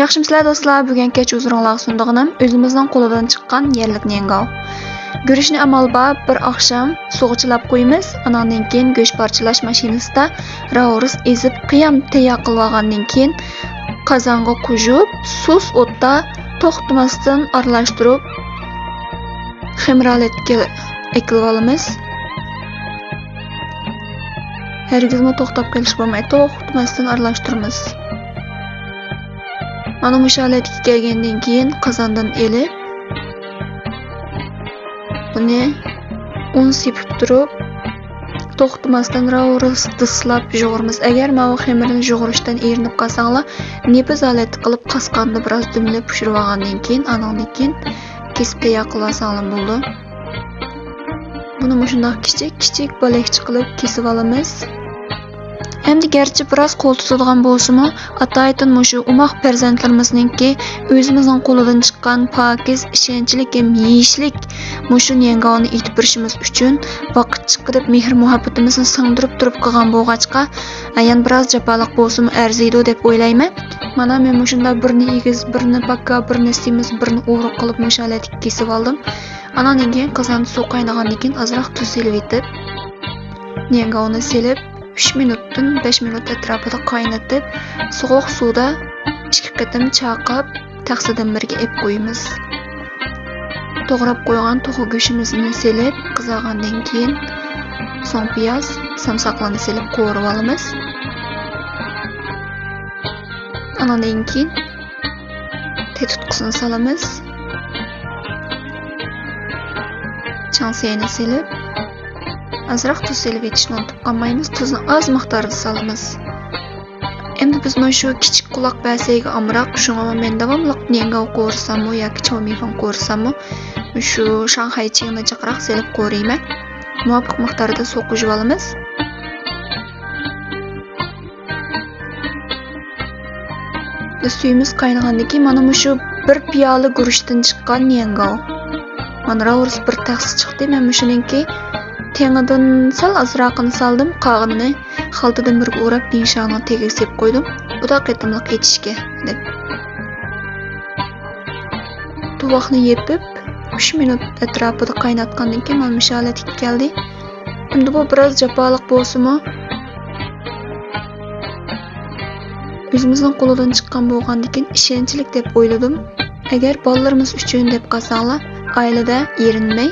Yaxshimsizlar do'stlar, bugun kech uzunroq sundig'inim o'zimizning qo'lidan chiqqan yerlik nengov. Go'rishni amal bor, bir oqshom sug'chilab qo'yamiz. Anandan keyin go'sht parchalash mashinasida ravorus ezib qiyam tayyor qilib olgandan keyin qozonga qo'yib, sus o'tda to'xtamasdan aralashtirib xamiraletga ekilib olamiz. Hargizmi to'xtab qolish bo'lmaydi, to'xtamasdan aralashtiramiz. Mana bu holatga kelgandan keyin qozondan elib buni un sepib turib to'xtamasdan ravorus dislab yo'g'iramiz. Agar mana bu xamirni yo'g'irishdan erinib qolsanglar, nepiz holat qilib qasqanda biroz dumlab pishirib olgandan keyin anandan keyin kesib tayyor qilib olsanglar bo'ldi. Buni shunday kichik bo'lakcha qilib kesib olamiz. Endi garchi biroz qo'l tutadigan bo'lsa-mu, ataydan mushu umoq farzandlarimizningki o'zimizning qo'lidan chiqqan pokiz, ishonchlik ham yeyishlik mushu yengovni etib berishimiz uchun vaqt chiqirib mehr-muhabbatimizni singdirib turib qilgan bo'lg'achqa, ayan biroz jafoliq bo'lsa-mu arziydi deb o'ylayman. Mana men shunda birini egiz, birini pakka, birini semiz, birini o'g'riq qilib mushalatga kesib oldim. Anandan keyin qozonda suv qaynagandan keyin ozroq tuz selib etib, yengovni selib 3 minutdan 5 minut atrofida qaynatib, sovuq suvda 2 qatim chaqab, taqsidan birga ep qo'yamiz. To'g'rab qo'ygan to'g'ri go'shtimizni selib, qizargandan keyin so'ng piyoz, samsoqlarni selib qovurib olamiz. Anandan keyin tutqisini solamiz. Chansiyani selib azroq tuz selib etishni unutib qolmaymiz. Tuzni oz miqdorda solamiz. Endi biz mana shu kichik quloq basayiga amroq, shunga men davomli nengov qo'rsam-mu yoki chomifon qo'rsam-mu, shu Shanxay chingni jiqroq selib qo'rayman. Muvofiq miqdorda suv qo'shib olamiz. Suyimiz qaynagandan keyin mana shu bir piyola guruchdan chiqqan nengov. Mana ravorus bir taqsi chiqdi. Men shuningki tengidan sal azroqini soldim, qog'ini xaltadan bir o'rab pinshani tegiga sepib qo'ydim. Uda qatimliq etishga deb. Tovoqni yepib 3 minut atrofida qaynatgandan keyin mana shu holatga keldi. Endi bu biroz jafoliq bo'lsa-mu, o'zimizning qo'lidan chiqqan bo'lgandan keyin ishonchlik deb o'yladim. Agar bolalarimiz uchun deb qolsanglar, oilada erinmay